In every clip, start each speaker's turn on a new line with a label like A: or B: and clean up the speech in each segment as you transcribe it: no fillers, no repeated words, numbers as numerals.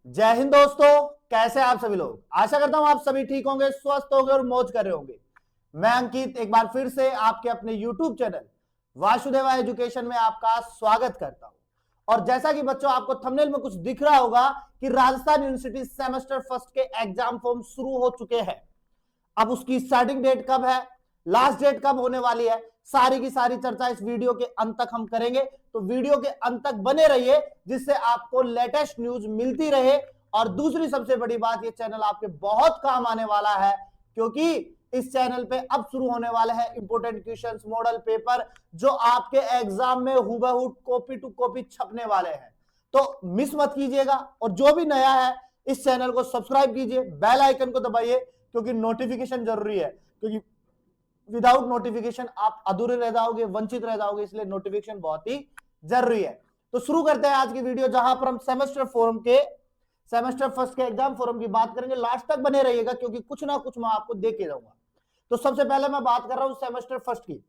A: जय हिंद दोस्तों, कैसे आप सभी लोग। आशा करता हूं आप सभी ठीक होंगे, स्वस्थ होंगे और मौज कर रहे होंगे। मैं अंकित एक बार फिर से आपके अपने YouTube चैनल वासुदेवा एजुकेशन में आपका स्वागत करता हूं। और जैसा कि बच्चों आपको थंबनेल में कुछ दिख रहा होगा कि राजस्थान यूनिवर्सिटी सेमेस्टर फर्स्ट के एग्जाम फॉर्म शुरू हो चुके हैं। अब उसकी स्टार्टिंग डेट कब है, लास्ट डेट कब होने वाली है, सारी की सारी चर्चा इस वीडियो के अंत तक हम करेंगे। तो वीडियो के अंत तक बने रहिए जिससे आपको लेटेस्ट न्यूज मिलती रहे। और दूसरी सबसे बड़ी बात, ये चैनल आपके बहुत काम आने वाला है क्योंकि इस चैनल पे अब शुरू होने वाले हैं इंपोर्टेंट क्वेश्चंस, मॉडल पेपर जो आपके एग्जाम में हुबहू कॉपी टू कॉपी छपने वाले हैं। तो मिस मत कीजिएगा और जो भी नया है इस चैनल को सब्सक्राइब कीजिए, बेल आइकन को दबाइए क्योंकि नोटिफिकेशन जरूरी है। क्योंकि विदाउट नोटिफिकेशन आप अधूरे रह जाओगे, वंचित रह जाओगे, इसलिए नोटिफिकेशन बहुत ही जरूरी है। तो शुरू करते हैं आज की वीडियो, जहां पर हम सेमेस्टर फर्स्ट के एग्जाम फोरम की बात करेंगे। लास्ट तक बने रहिएगा क्योंकि कुछ ना कुछ मैं आपको दे के जाऊंगा। तो सबसे पहले मैं बात कर रहा हूं सेमेस्टर फर्स्ट की।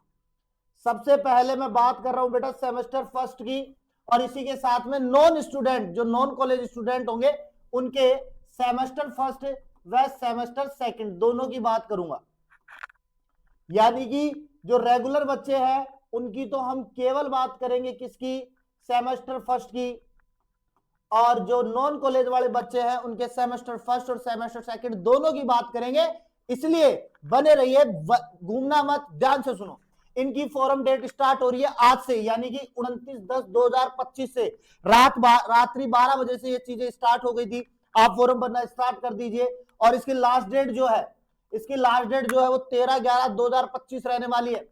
A: सबसे पहले मैं बात कर रहा हूं बेटा सेमेस्टर फर्स्ट की, और इसी के साथ में नॉन स्टूडेंट, जो नॉन कॉलेज स्टूडेंट होंगे उनके सेमेस्टर फर्स्ट व सेमेस्टर सेकंड दोनों की बात करूंगा। यानी कि जो रेगुलर बच्चे हैं उनकी तो हम केवल बात करेंगे किसकी, सेमेस्टर फर्स्ट की। और जो नॉन कॉलेज वाले बच्चे हैं उनके सेमेस्टर फर्स्ट और सेमेस्टर सेकंड दोनों की बात करेंगे। इसलिए बने रहिए, घूमना मत, ध्यान से सुनो। इनकी फॉरम डेट स्टार्ट हो रही है आज से, यानी कि 29/10/2025 से। रात्रि 12 बजे से ये चीजें स्टार्ट हो गई थी। आप फॉरम भरना स्टार्ट कर दीजिए। और इसकी लास्ट डेट जो है वो 13/11/2025 रहने वाली है।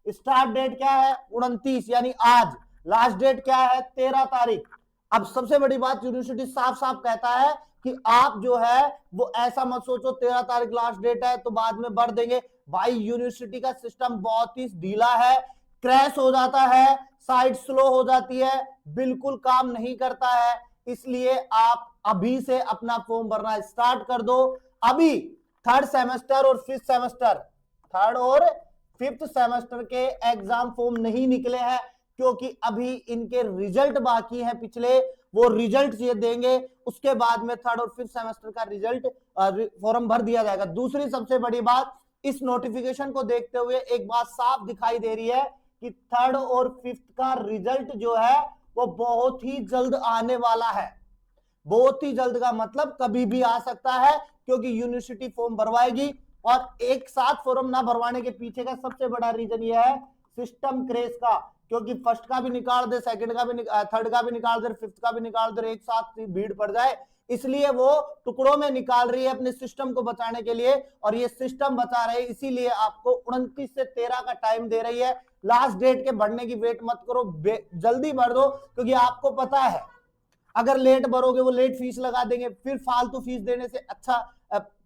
A: स्टार्ट डेट क्या है, 29 यानी आज। लास्ट डेट क्या है, 13 तारीख। अब सबसे बड़ी बात, यूनिवर्सिटी साफ साफ कहता है कि आप जो है वो ऐसा मत सोचो 13 तारीख लास्ट डेट है तो बाद में बढ़ देंगे। भाई यूनिवर्सिटी का सिस्टम बहुत ही ढीला है, क्रैश हो जाता है, साइट स्लो हो जाती है, बिल्कुल काम नहीं करता है। इसलिए आप अभी से अपना फॉर्म भरना स्टार्ट कर दो। अभी थर्ड और फिफ्थ सेमेस्टर के एग्जाम फॉर्म नहीं निकले हैं क्योंकि अभी इनके रिजल्ट बाकी है पिछले, वो रिजल्ट ये देंगे, उसके बाद में थर्ड और फिफ्थ सेमेस्टर का रिजल्ट फॉर्म भर दिया जाएगा। दूसरी सबसे बड़ी बात, इस नोटिफिकेशन को देखते हुए एक बात साफ दिखाई दे रही है कि थर्ड और फिफ्थ का रिजल्ट जो है वो बहुत ही जल्द आने वाला है। बहुत ही जल्द का मतलब कभी भी आ सकता है क्योंकि यूनिवर्सिटी फॉर्म भरवाएगी। और एक साथ फॉर्म ना भरवाने के पीछे का सबसे बड़ा रीजन यह है सिस्टम क्रैश का, क्योंकि फर्स्ट का भी निकाल दे, सेकंड का भी थर्ड का भी निकाल दे, फिफ्थ का भी निकाल दे, एक साथ भीड़ पड़ जाए, इसलिए वो टुकड़ों में निकाल रही है अपने सिस्टम को बचाने के लिए। और ये सिस्टम बचा रहे इसीलिए आपको 29 से 13 का टाइम दे रही है। लास्ट डेट के बढ़ने की वेट मत करो, जल्दी भर दो क्योंकि आपको पता है अगर लेट भरोगे वो लेट फीस लगा देंगे, फिर फालतू फीस देने से अच्छा,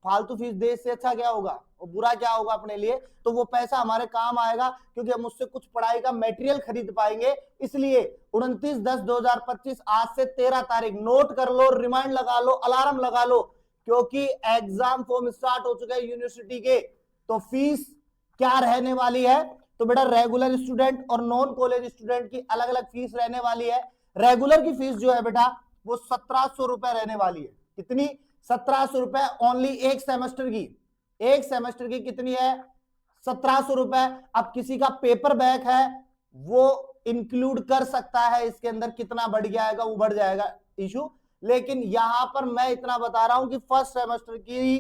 A: फालतू फीस दे से अच्छा क्या होगा, वो बुरा क्या होगा अपने लिए। तो वो पैसा हमारे काम आएगा क्योंकि हम उससे कुछ पढ़ाई का मटेरियल खरीद पाएंगे। इसलिए 29/10/2025 आज से 13 तारीख नोट कर लो, रिमाइंड लगा लो, अलार्म लगा लो, क्योंकि एग्जाम फॉर्म स्टार्ट हो चुके हैं यूनिवर्सिटी के। तो फीस क्या रहने वाली है, तो बेटा रेगुलर स्टूडेंट और नॉन कॉलेज स्टूडेंट की अलग अलग फीस रहने वाली है। रेगुलर की फीस जो है बेटा वो 1700 रुपए रहने वाली है। कितनी, 1700 रुपए ओनली एक सेमेस्टर की। एक सेमेस्टर की कितनी है, 1700 रुपए। अब किसी का पेपर बैक है वो इंक्लूड कर सकता है इसके अंदर, कितना बढ़ जाएगा वो बढ़ जाएगा इशू। लेकिन यहां पर मैं इतना बता रहा हूं कि फर्स्ट सेमेस्टर की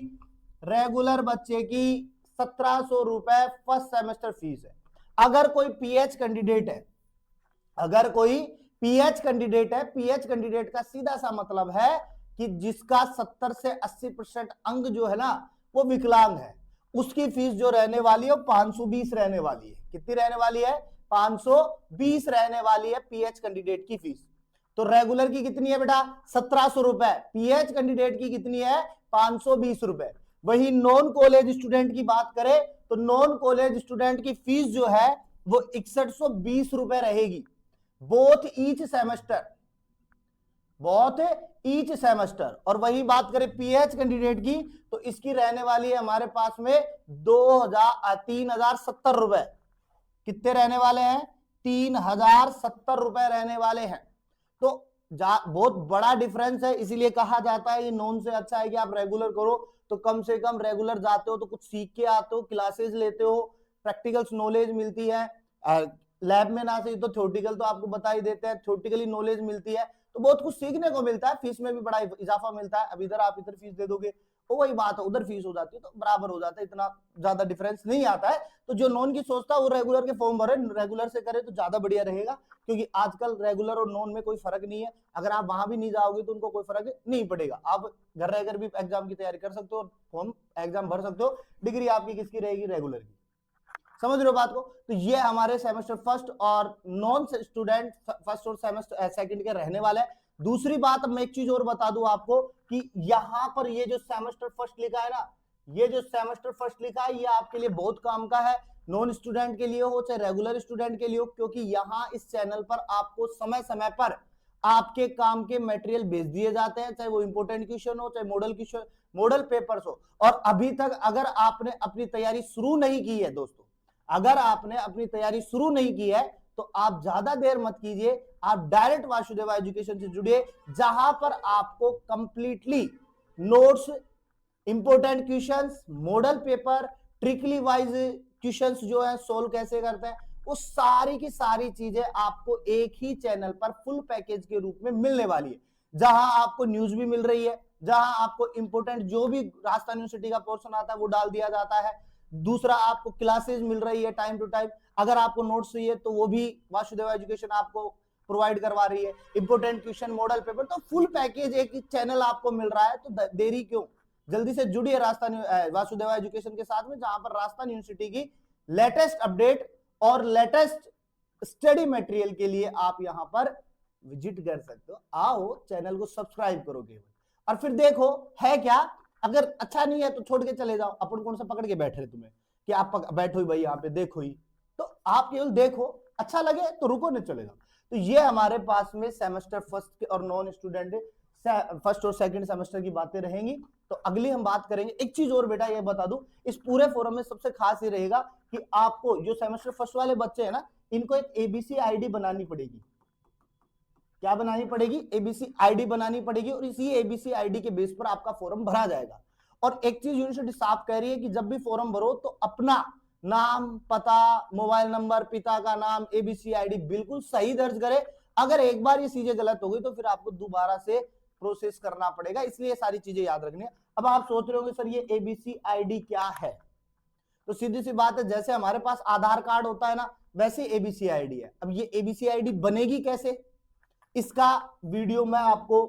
A: रेगुलर बच्चे की 1700 रुपए फर्स्ट सेमेस्टर फीस है। अगर कोई पीएच कैंडिडेट है, पीएच कैंडिडेट का सीधा सा मतलब है कि जिसका 70 से 80% अंक जो है ना वो विकलांग है, उसकी फीस जो रहने वाली है वो 520 रहने वाली है। कितनी रहने वाली है, 520 रहने वाली है पीएच कैंडिडेट की फीस। तो रेगुलर की कितनी है बेटा, 1700 रुपए, पीएच कैंडिडेट की कितनी है, 520 रुपए। वही नॉन कॉलेज स्टूडेंट की बात करें तो नॉन कॉलेज स्टूडेंट की फीस जो है वो 6120 रुपए रहेगी, बोथ ईच सेमेस्टर। और वही बात करें पीएच कैंडिडेट की तो इसकी रहने वाली है हमारे पास में 3070 रुपए। कितने रहने वाले हैं, 3070 रुपए रहने वाले हैं। तो बहुत बड़ा डिफरेंस है, इसीलिए कहा जाता है ये नॉन से अच्छा है कि आप रेगुलर करो, तो कम से कम रेगुलर जाते हो तो कुछ सीख के आते हो, क्लासेस लेते हो, प्रैक्टिकल्स नॉलेज मिलती है, लैब में ना सही तो थ्योरेटिकल तो आपको बता ही देते हैं, थ्योरेटिकली नॉलेज मिलती है, तो बहुत कुछ सीखने को मिलता है, फीस में भी बड़ा इजाफा मिलता है। अब इधर आप इधर फीस दे दोगे तो वही बात है, उधर फीस हो जाती है तो बराबर हो जाता है, इतना ज्यादा डिफरेंस नहीं आता है। तो जो नॉन की सोचता है वो रेगुलर के फॉर्म भरे, रेगुलर से करे तो ज्यादा बढ़िया रहेगा, क्योंकि आजकल रेगुलर और नॉन में कोई फर्क नहीं है। अगर आप वहां भी नहीं जाओगे तो उनको कोई फर्क नहीं पड़ेगा, आप घर रहकर भी एग्जाम की तैयारी कर सकते हो, फॉर्म एग्जाम भर सकते हो, डिग्री आपकी किसकी रहेगी, रेगुलर की। समझ रहे हो बात को? तो ये हमारे सेमेस्टर फर्स्ट और नॉन स्टूडेंट फर्स्ट और सेमेस्टर सेकंड के रहने वाले हैं। दूसरी बात, मैं एक चीज और बता दूं आपको कि यहां पर ये जो सेमेस्टर फर्स्ट लिखा है ना, ये जो सेमेस्टर फर्स्ट लिखा है, ये आपके लिए बहुत काम का है, नॉन स्टूडेंट के लिए हो चाहे रेगुलर स्टूडेंट के लिए हो, क्योंकि यहां इस चैनल पर आपको समय समय पर आपके काम के मटेरियल भेज दिए जाते हैं, चाहे वो इंपोर्टेंट क्वेश्चन हो, चाहे मॉडल क्वेश्चन, मॉडल पेपर्स हो। और अभी तक अगर आपने अपनी तैयारी शुरू नहीं की है दोस्तों, अगर आपने अपनी तैयारी शुरू नहीं की है तो आप ज्यादा देर मत कीजिए, आप डायरेक्ट वासुदेवा एजुकेशन से जुड़िए, जहां पर आपको completely notes, important questions, model paper, tricky wise questions जो है सोल्व कैसे करते हैं, वो सारी की सारी चीजें आपको एक ही चैनल पर फुल पैकेज के रूप में मिलने वाली है, जहां आपको न्यूज भी मिल रही है, जहां आपको इंपोर्टेंट जो भी राजस्थान यूनिवर्सिटी का पोर्शन आता है वो डाल दिया जाता है, दूसरा आपको क्लासेस मिल रही है टाइम टू टाइम, अगर आपको नोट्स चाहिए तो वो भी वासुदेवा एजुकेशन आपको प्रोवाइड करवा रही है, इंपोर्टेंट क्वेश्चन, मॉडल पेपर, तो फुल पैकेज एक ही चैनल आपको मिल रहा है। तो देरी क्यों, जल्दी से जुड़िए राजस्थान वासुदेवा एजुकेशन के साथ में, जहां पर राजस्थान यूनिवर्सिटी की लेटेस्ट अपडेट और लेटेस्ट स्टडी मटेरियल के लिए आप यहां पर विजिट कर सकते हो। आओ चैनल को सब्सक्राइब करो केवल, और फिर देखो है क्या, अगर अच्छा नहीं है तो छोड़ के चले जाओ, अपन कौन सा पकड़ के बैठे रहे तुम्हें कि आप बैठो ही भाई यहाँ पे देखो ही, तो आप केवल देखो, अच्छा लगे तो रुको, नहीं चले जाओ। तो ये हमारे पास में सेमेस्टर फर्स्ट और नॉन स्टूडेंट फर्स्ट और सेकंड सेमेस्टर की बातें रहेंगी। तो अगली हम बात करेंगे, एक चीज और बेटा ये बता दूं, इस पूरे फोरम में सबसे खास ये रहेगा कि आपको जो सेमेस्टर फर्स्ट वाले बच्चे हैं ना, इनको एक एबीसी आईडी बनानी पड़ेगी। क्या बनानी पड़ेगी? एबीसी आईडी बनानी पड़ेगी, और इसी एबीसी आईडी के बेस पर आपका फॉर्म भरा जाएगा। और एक चीज यूनिवर्सिटी साफ कह रही है कि जब भी फॉर्म भरो तो अपना नाम, पता, मोबाइल नंबर, पिता का नाम, एबीसी आईडी बिल्कुल सही दर्ज करे। अगर एक बार ये चीजें गलत हो गई तो फिर आपको दोबारा से प्रोसेस करना पड़ेगा, इसलिए सारी चीजें याद रखनी है। अब आप सोच रहे होंगे सर ये एबीसी आईडी क्या है, तो सीधी सी बात है, जैसे हमारे पास आधार कार्ड होता है ना, वैसे एबीसी आईडी है। अब ये एबीसी आईडी बनेगी कैसे, इसका वीडियो मैं आपको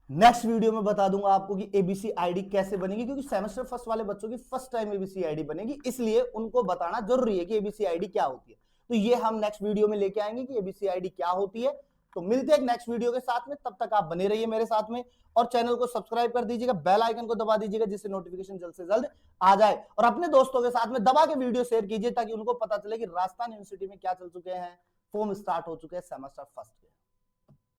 A: नेक्स्ट वीडियो में बता दूंगा आपको कि एबीसी आईडी कैसे बनेगी, क्योंकि सेमेस्टर फर्स्ट वाले बच्चों की फर्स्ट टाइम एबीसी आईडी बनेगी, इसलिए उनको बताना जरूरी है कि एबीसी आईडी क्या होती है। तो ये हम नेक्स्ट वीडियो में लेके आएंगे कि एबीसी आईडी क्या होती है। तो मिलते हैं एक नेक्स्ट वीडियो के साथ में, तब तक आप बने रहिए मेरे साथ में, और चैनल को सब्सक्राइब कर दीजिएगा, बेल आइकन को दबा दीजिएगा, जिससे नोटिफिकेशन जल्द से जल्द आ जाए, और अपने दोस्तों के साथ में दबा के वीडियो शेयर कीजिए, ताकि उनको पता चले कि राजस्थान यूनिवर्सिटी में क्या चल चुके हैं, फॉर्म स्टार्ट हो चुके हैं सेमेस्टर फर्स्ट।